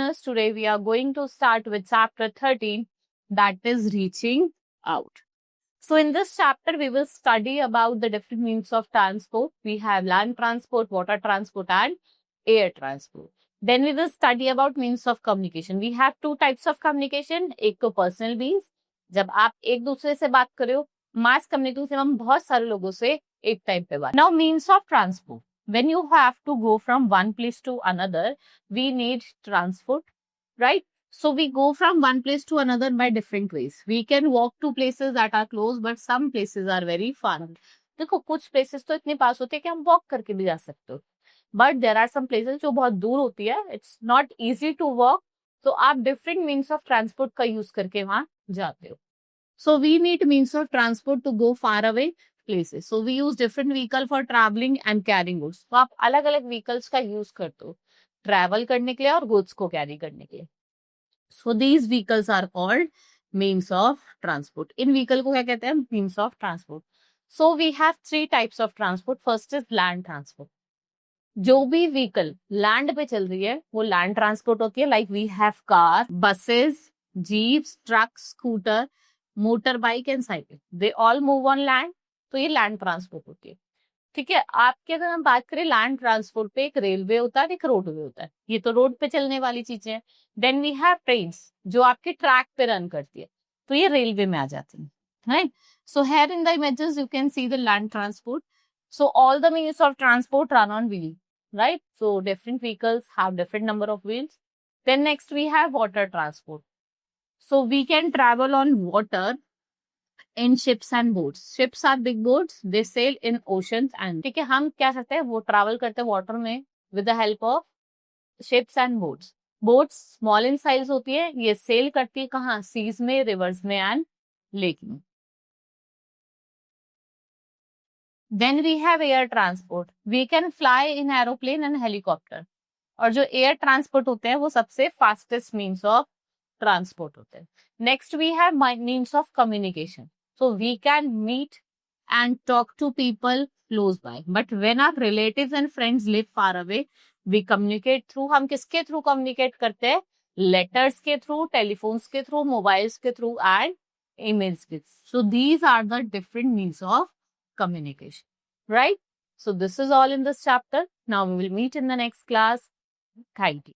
learners, today we are going to start with chapter 13, that is reaching out. So in this chapter, we will study about the different means of transport. We have land transport, water transport and air transport. Then we will study about means of communication. We have two types of communication. एक तो personal means, जब आप एक दूसरे से बात कर रहे हो. Mass communication हम बहुत सारे लोगों से एक टाइम पे बात. Now means of transport. When you have to go from one place to another, we need transport, right? So we go from one place to another by different ways. We can walk to places that are close, but some places are very far. देखो कुछ places तो इतने पास होते हैं कि हम walk करके भी जा सकते हो. But there are some places जो बहुत दूर होती है. It's not easy to walk. तो आप different means of transport का use करके वहाँ जाते हो. So we need means of transport to go far away places. So we use different vehicle for traveling and carrying goods. तो आप अलग अलग vehicles का use करते हो travel करने के लिए और goods को carry करने के लिए. So these vehicles are called means of transport. In vehicle को क्या कहते हैं? Means of transport. So we have three types of transport. First is land transport. जो भी व्हीकल लैंड पे चल रही है वो लैंड ट्रांसपोर्ट होती है. Like we have car, buses, jeeps, truck, scooter, motor bike and cycle. They all move on land. तो ये लैंड ट्रांसपोर्ट होती है. ठीक है. आपके अगर हम बात करें लैंड ट्रांसपोर्ट पे, एक रेलवे होता है, एक रोडवे होता है. ये तो रोड पे चलने वाली चीजें हैं. देन वी हैव ट्रेन्स जो आपके ट्रैक पे रन करती है. तो ये रेलवे में आ जाती है. Right. So here in the images you can see the land transport. So all the means of transport run on wheel. Right? So different vehicles have different number of wheels. Then next we have water transport. So we can travel on water in ships and boats. Ships are big boats. They sail in oceans and ठीक है. हम क्या करते हैं वो travel करते हैं water में with the help of ships and boats. Boats small in size होती है. ये sail करती है कहाँ? Seas में, rivers में and lake में. Then we have air transport. We can fly in aeroplane and helicopter. और जो एयर ट्रांसपोर्ट होते हैं वो सबसे फास्टेस्ट मीन्स ऑफ ट्रांसपोर्ट होते हैं. Next we have means of communication. So we can meet and talk to people close by. But when our relatives and friends live far away, we communicate through. हम किसके through communicate करते हैं? Letters के through, telephones के through, mobiles के through and emails के. So these are the different means of communication, right? So this is all in this chapter. Now we will meet in the next class. Thank you.